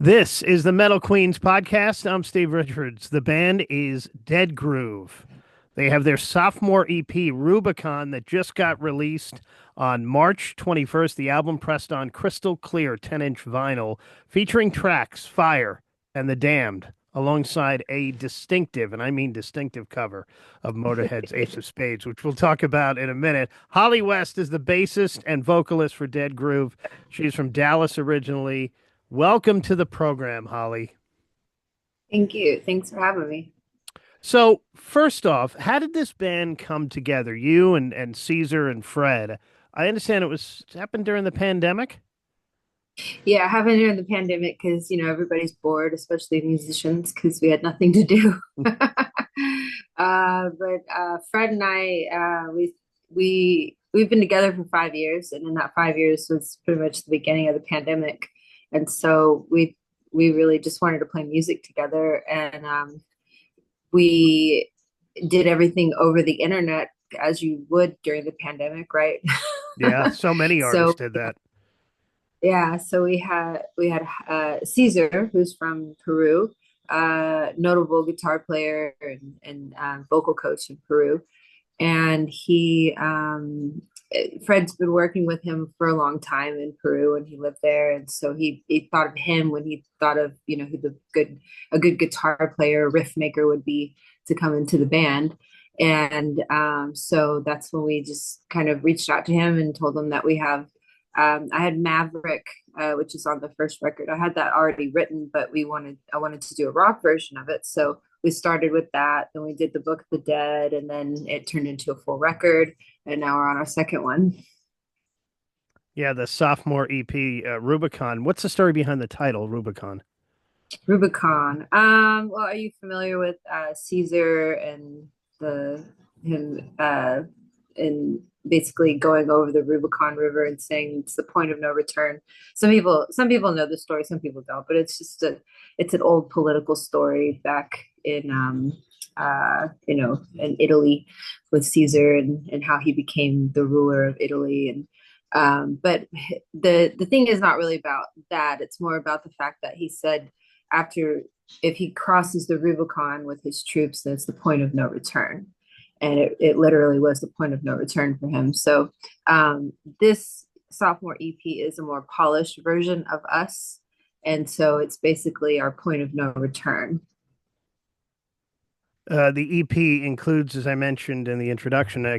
This is the Metal Queens podcast. I'm Steve Richards. The band is Dead Groove. They have their sophomore EP, Rubicon, that just got released on March 21st. The album pressed on crystal clear 10-inch vinyl, featuring tracks Fire and The Damned, alongside a distinctive, and I mean distinctive, cover of Motörhead's Ace of Spades, which we'll talk about in a minute. Holly West is the bassist and vocalist for Dead Groove. She's from Dallas originally. Welcome to the program, Holly. Thank you. Thanks for having me. So, first off, how did this band come together? You and Cesar and Fred. I understand it happened during the pandemic. Yeah, I haven't during the pandemic because everybody's bored, especially musicians, because we had nothing to do. But Fred and I, we've been together for 5 years, and in that 5 years was pretty much the beginning of the pandemic, and so we really just wanted to play music together, and we did everything over the internet as you would during the pandemic, right? Yeah, so many artists So did that. yeah, so we had Cesar, who's from Peru, notable guitar player and vocal coach in Peru, and Fred's been working with him for a long time in Peru, and he lived there, and so he thought of him when he thought of who a good guitar player, riff maker would be to come into the band. And so that's when we just kind of reached out to him and told him that we have I had Maverick, which is on the first record. I had that already written, but I wanted to do a rock version of it. So we started with that. Then we did the Book of the Dead, and then it turned into a full record. And now we're on our second one. Yeah, the sophomore EP, Rubicon. What's the story behind the title, Rubicon? Rubicon. Well, are you familiar with Caesar and the him and basically going over the Rubicon River and saying it's the point of no return? Some people know the story, some people don't, but it's an old political story back in in Italy with Caesar and how he became the ruler of Italy. And but the thing is not really about that. It's more about the fact that he said, after, if he crosses the Rubicon with his troops, that's the point of no return. And it literally was the point of no return for him. So this sophomore EP is a more polished version of us. And so it's basically our point of no return. The EP includes, as I mentioned in the introduction, a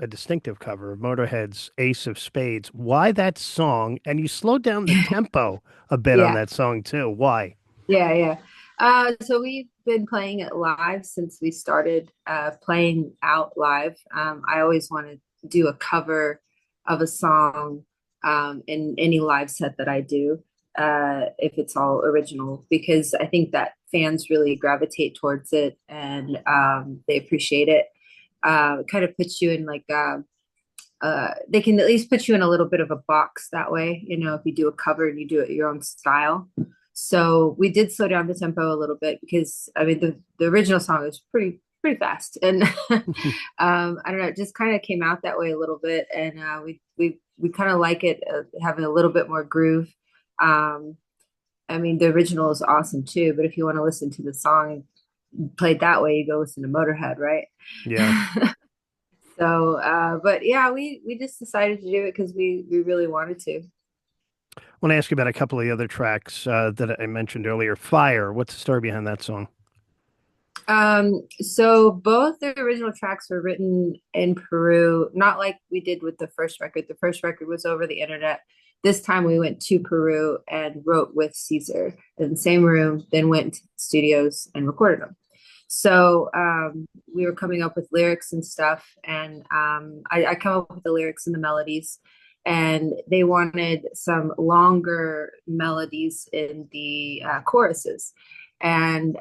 distinctive cover of Motorhead's Ace of Spades. Why that song? And you slowed down the tempo a bit on Yeah, that song too. Why? yeah. So we've been playing it live since we started playing out live. I always want to do a cover of a song in any live set that I do, if it's all original, because I think that fans really gravitate towards it, and they appreciate it. It kind of puts you in like they can at least put you in a little bit of a box that way, if you do a cover and you do it your own style. So we did slow down the tempo a little bit because I mean the original song was pretty fast, and I don't know, it just kind of came out that way a little bit, and we kind of like it having a little bit more groove. Um, I mean, the original is awesome too, but if you want to listen to the song played that way, you go listen to Motörhead, right? Yeah. So, but yeah, we just decided to do it because we really wanted to. I want to ask you about a couple of the other tracks that I mentioned earlier. Fire. What's the story behind that song? So both the original tracks were written in Peru, not like we did with the first record. The first record was over the internet. This time we went to Peru and wrote with Caesar in the same room, then went to the studios and recorded them. So we were coming up with lyrics and stuff, and I come up with the lyrics and the melodies, and they wanted some longer melodies in the choruses. And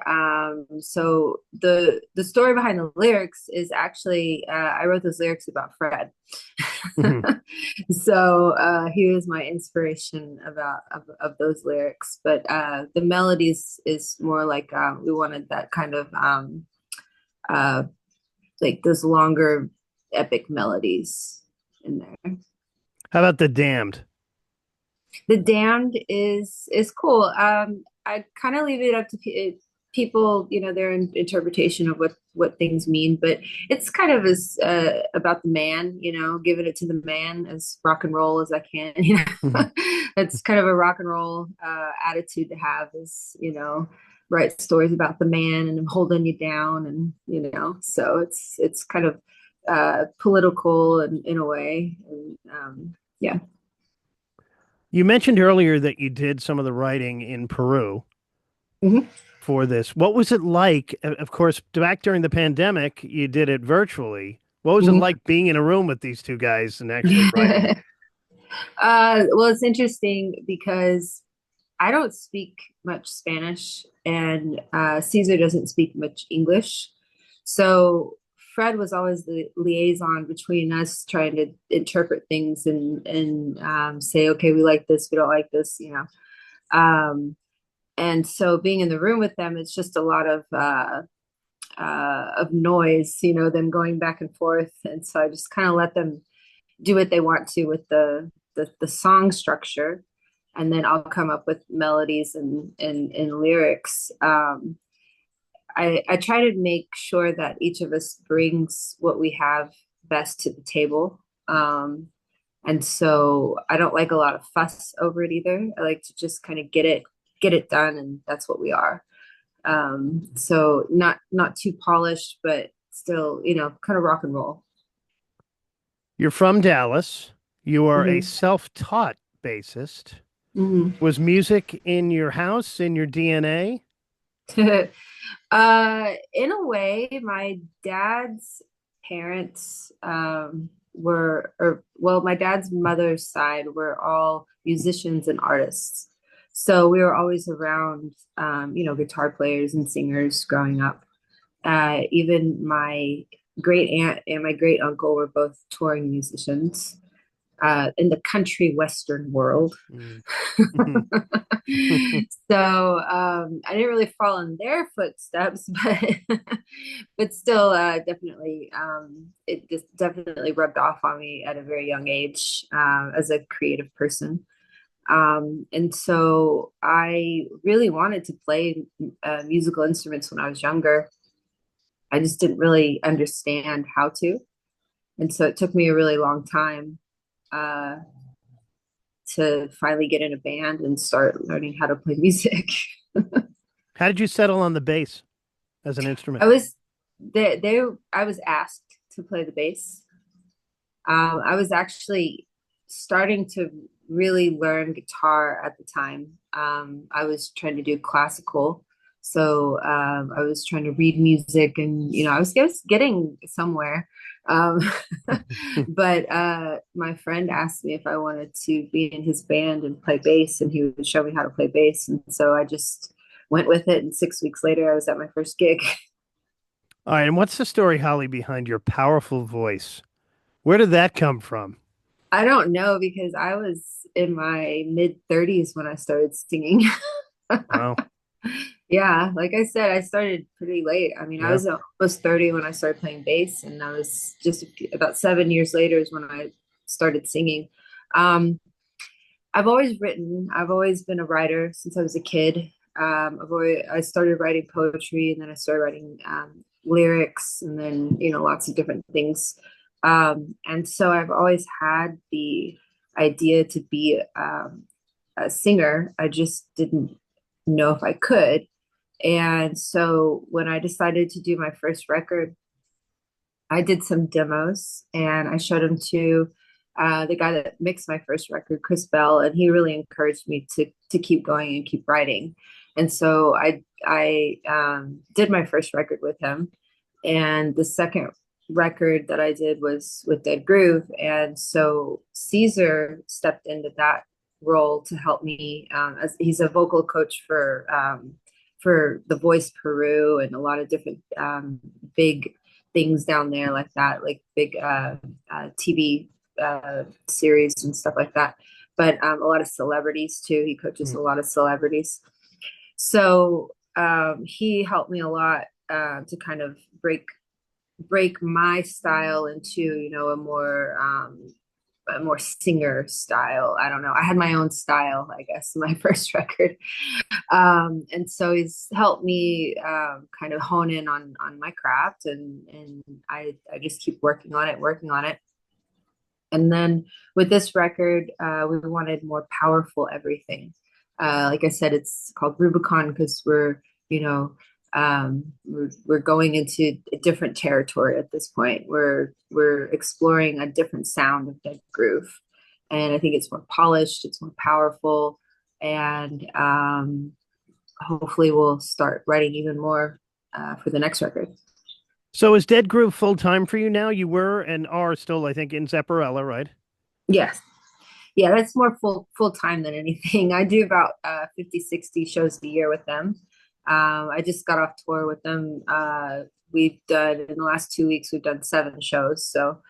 so the story behind the lyrics is actually I wrote those lyrics about Fred. Mhm. So he was my inspiration of those lyrics. But the melodies is more like we wanted that kind of uh, like those longer epic melodies in there. How about The Damned? The Damned is cool. I kind of leave it up to people, their interpretation of what things mean, but it's kind of as about the man, giving it to the man as rock and roll as I can. It's kind of a rock and roll attitude to have, is write stories about the man and him holding you down, and so it's kind of political in a way, and yeah. You mentioned earlier that you did some of the writing in Peru Mhm. for this. What was it like? Of course, back during the pandemic, you did it virtually. What was it Mhm. like being in a room with these two guys and actually writing? Well, it's interesting because I don't speak much Spanish, and Cesar doesn't speak much English. So Fred was always the liaison between us, trying to interpret things and say, okay, we like this, we don't like this. And so being in the room with them, it's just a lot of noise, them going back and forth. And so I just kind of let them do what they want to with the song structure, and then I'll come up with melodies and lyrics. I try to make sure that each of us brings what we have best to the table. And so I don't like a lot of fuss over it either. I like to just kind of get it done, and that's what we are. So not too polished, but still, kind of rock and roll. You're from Dallas. You are a Hmm. self-taught bassist. Hmm. Was music in your house, in your DNA? In a way, my dad's parents well, my dad's mother's side were all musicians and artists. So we were always around, guitar players and singers growing up. Even my great aunt and my great uncle were both touring musicians in the country western world. Mm. So I didn't really follow in their footsteps, but but still, definitely, it just definitely rubbed off on me at a very young age as a creative person. And so I really wanted to play musical instruments when I was younger. I just didn't really understand how to, and so it took me a really long time uh, to finally get in a band and start learning how to play music. How did you settle on the bass as an I instrument? was I was asked to play the bass. I was actually starting to really learn guitar at the time. I was trying to do classical, so I was trying to read music, and I was just getting somewhere. Um, but my friend asked me if I wanted to be in his band and play bass, and he would show me how to play bass, and so I just went with it. And 6 weeks later, I was at my first gig. All right, and what's the story, Holly, behind your powerful voice? Where did that come from? I don't know, because I was in my mid 30s when I started singing. Wow. Yeah, like I said, I started pretty late. I mean, I Yeah. was almost 30 when I started playing bass, and I was just about 7 years later is when I started singing. Um, I've always written. I've always been a writer since I was a kid. I started writing poetry, and then I started writing lyrics, and then lots of different things. And so I've always had the idea to be a singer. I just didn't know if I could. And so when I decided to do my first record, I did some demos and I showed them to the guy that mixed my first record, Chris Bell, and he really encouraged me to keep going and keep writing. And so I did my first record with him, and the second record that I did was with Dead Groove, and so Cesar stepped into that role to help me, as he's a vocal coach for The Voice Peru and a lot of different big things down there like that, like big TV series and stuff like that. But a lot of celebrities too. He coaches Mm. a lot of celebrities. So he helped me a lot to kind of break my style into a more a more singer style. I don't know. I had my own style, I guess, in my first record. And so he's helped me kind of hone in on my craft, and I just keep working on it. And then with this record, we wanted more powerful everything. Like I said, it's called Rubicon because you know, we're going into a different territory at this point. We're exploring a different sound of Dead Groove, and I think it's more polished, it's more powerful, and hopefully we'll start writing even more for the next record. So is Dead Groove full time for you now? You were and are still, I think, in Zepparella, right? Yes. Yeah, that's more full time than anything. I do about 50, 60 shows a year with them. I just got off tour with them. We've done in the last 2 weeks, we've done 7 shows. So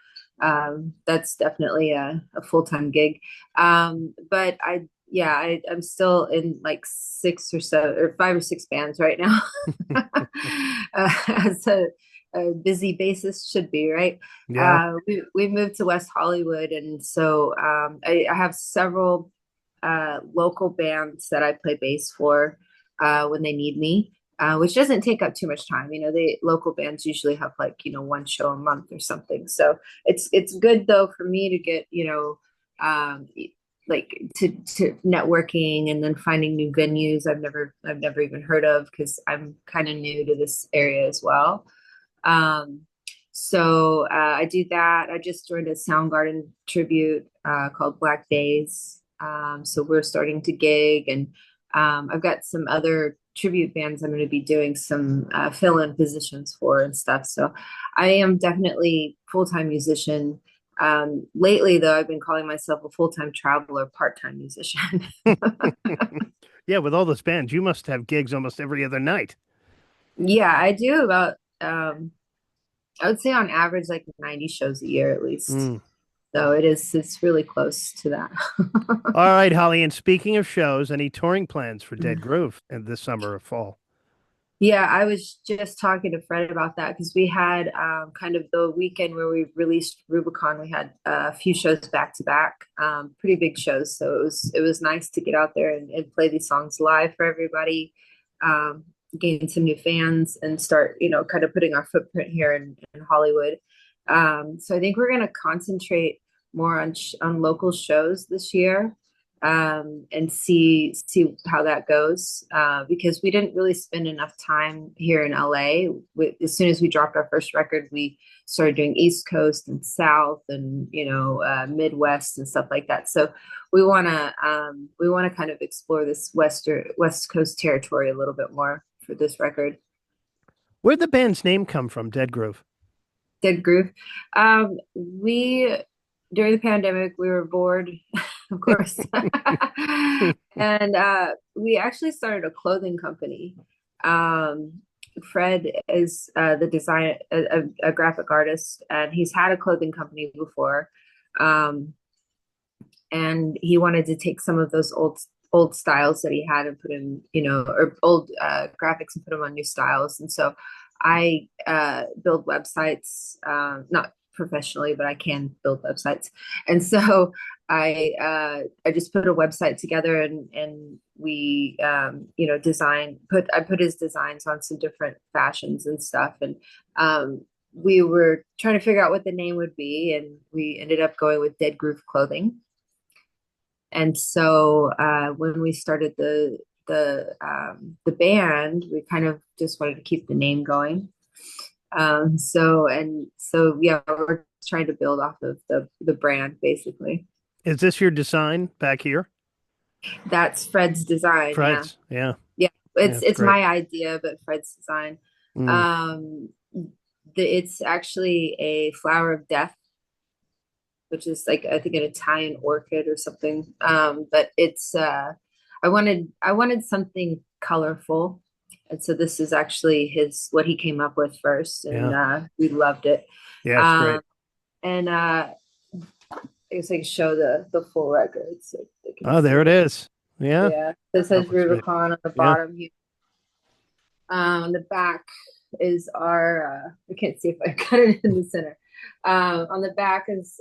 that's definitely a full-time gig. But I'm still in like 6 or 7 or 5 or 6 bands right now. As a busy bassist should be, right? Yeah. We moved to West Hollywood, and so I have several local bands that I play bass for when they need me, which doesn't take up too much time. You know, the local bands usually have like, you know, 1 show a month or something. So it's good though for me to get, you know, like to networking and then finding new venues I've never even heard of because I'm kind of new to this area as well. So I do that. I just joined a Soundgarden tribute called Black Days. So we're starting to gig, and I've got some other tribute bands I'm going to be doing some fill-in positions for and stuff. So I am definitely full-time musician. Lately, though, I've been calling myself a full-time traveler, part-time musician. Yeah, with all those bands, you must have gigs almost every other night. Yeah, I do about I would say on average like 90 shows a year at least. Mm. So it's really close to that. All right, Holly. And speaking of shows, any touring plans for Dead Groove in this summer or fall? Yeah, I was just talking to Fred about that because we had kind of the weekend where we released Rubicon. We had a few shows back to back, pretty big shows. So it was nice to get out there and play these songs live for everybody, um, gain some new fans, and start, you know, kind of putting our footprint here in Hollywood. So I think we're going to concentrate more on local shows this year, and see how that goes, because we didn't really spend enough time here in LA. As soon as we dropped our first record, we started doing East Coast and South, and you know, Midwest and stuff like that. So we want to kind of explore this West Coast territory a little bit more for this record. Where'd the band's name come from, Dead Groove? Dead Groove. We During the pandemic, we were bored, of course. And we actually started a clothing company. Fred is the designer, a graphic artist, and he's had a clothing company before. And he wanted to take some of those old styles that he had and put in, you know, or old graphics and put them on new styles. And so I build websites, not professionally, but I can build websites. And so I just put a website together, and we you know, I put his designs on some different fashions and stuff. And we were trying to figure out what the name would be, and we ended up going with Dead Groove Clothing. And so when we started the band, we kind of just wanted to keep the name going. So yeah, we're trying to build off of the brand basically. Is this your design back here? That's Fred's design. Yeah. Fred's. Yeah. Yeah. Yeah, It's great. my idea, but Fred's design. Mm. Um, it's actually a flower of death, which is like, I think, an Italian orchid or something. But it's I wanted something colorful. And so this is actually what he came up with first, and Yeah. we loved it. Yeah, it's great. Um, and I guess I can show the full record so they can Oh, there see it it. is. Yeah. Yeah, this That says looks great. Rubicon on the Yeah. bottom here. On the back is our I can't see if I cut it in the center. On the back is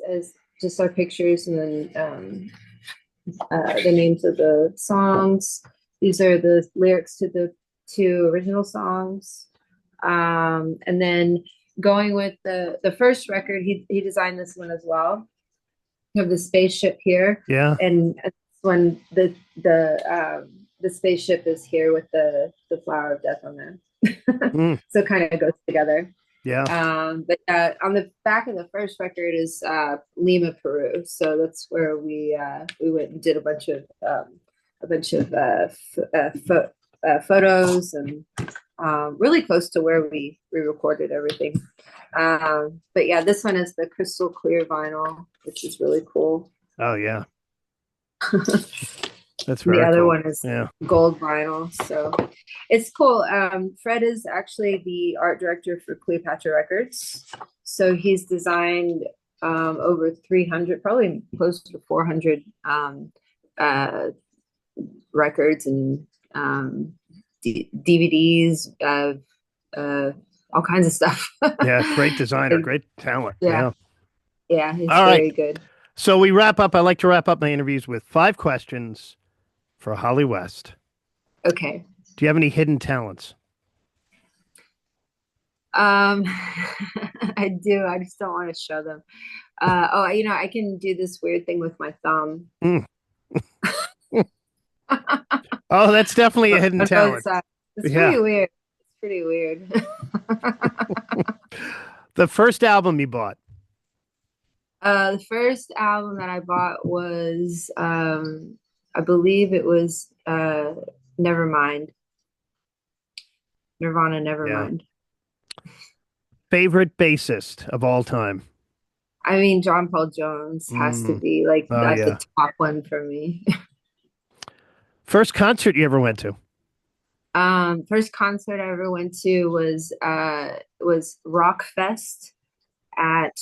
just our pictures and then the names of the songs. These are the lyrics to the two original songs. And then going with the first record, he designed this one as well. You have the spaceship here, Yeah. and this one the spaceship is here with the flower of death on there. So it kind of goes together. Yeah. But on the back of the first record is Lima, Peru. So that's where we went and did a bunch of photos and really close to where we recorded everything. But yeah, this one is the crystal clear vinyl, which is really cool. Oh yeah. That's very The other cool. one is gold vinyl, so it's cool. Fred is actually the art director for Cleopatra Records, so he's designed over 300, probably close to 400 records and DVDs, all kinds of stuff. Yeah, great designer, great talent. Yeah, he's all very right. good. So we wrap up. I like to wrap up my interviews with 5 questions for Holly West. Okay. Do you have any hidden talents? I do. I just don't want to show them. I can do this weird thing with my thumb. Oh, that's definitely a hidden talent. It's pretty weird. It's pretty weird. The first album you bought? The first album that I bought was, I believe it was Nevermind. Nirvana, Nevermind. Favorite bassist of all time? I mean, John Paul Jones has to be the top one for me. First concert you ever went to? First concert I ever went to was Rock Fest at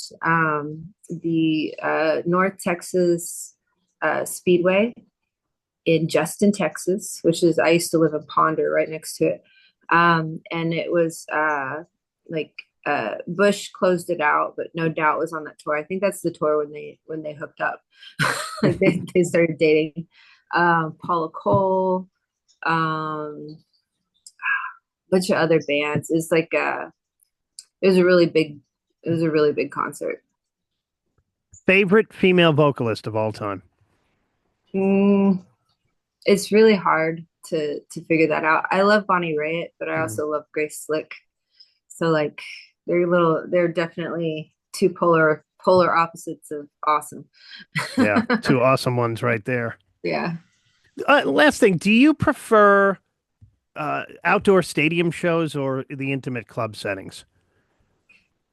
the North Texas Speedway in Justin, Texas, which is, I used to live in Ponder, right next to it. And it was Bush closed it out, but No Doubt was on that tour. I think that's the tour when they hooked up. Like they started dating. Paula Cole, bunch of other bands. It's like it was a really big concert. Favorite female vocalist of all time? It's really hard to figure that out. I love Bonnie Raitt, but I also love Grace Slick. So like they're definitely two polar opposites of awesome. Yeah, two awesome ones right there. Yeah. Last thing, do you prefer outdoor stadium shows or the intimate club settings?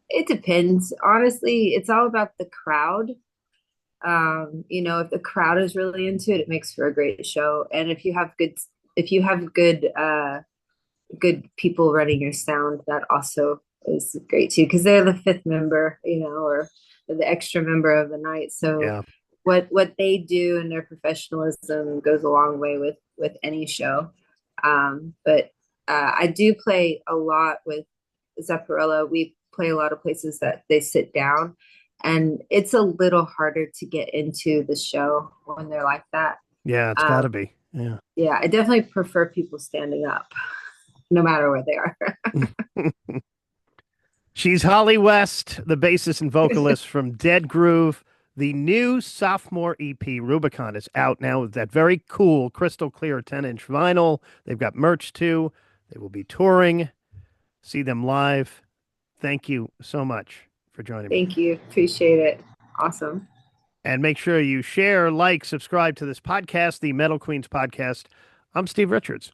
It depends. Honestly, it's all about the crowd. If the crowd is really into it, it makes for a great show. And if you have good people running your sound, that also is great too, because they're the fifth member, or the extra member of the night. So what they do and their professionalism goes a long way with any show. But I do play a lot with Zepparella. We play a lot of places that they sit down, and it's a little harder to get into the show when they're like that. Yeah, it's gotta be. Yeah, I definitely prefer people standing up, no matter where they are. She's Holly West, the bassist and vocalist from Dead Groove. The new sophomore EP, Rubicon, is out now with that very cool crystal clear 10-inch vinyl. They've got merch too. They will be touring. See them live. Thank you so much for joining me. Thank you. Appreciate it. Awesome. And make sure you share, like, subscribe to this podcast, the Metal Queens podcast. I'm Steve Richards.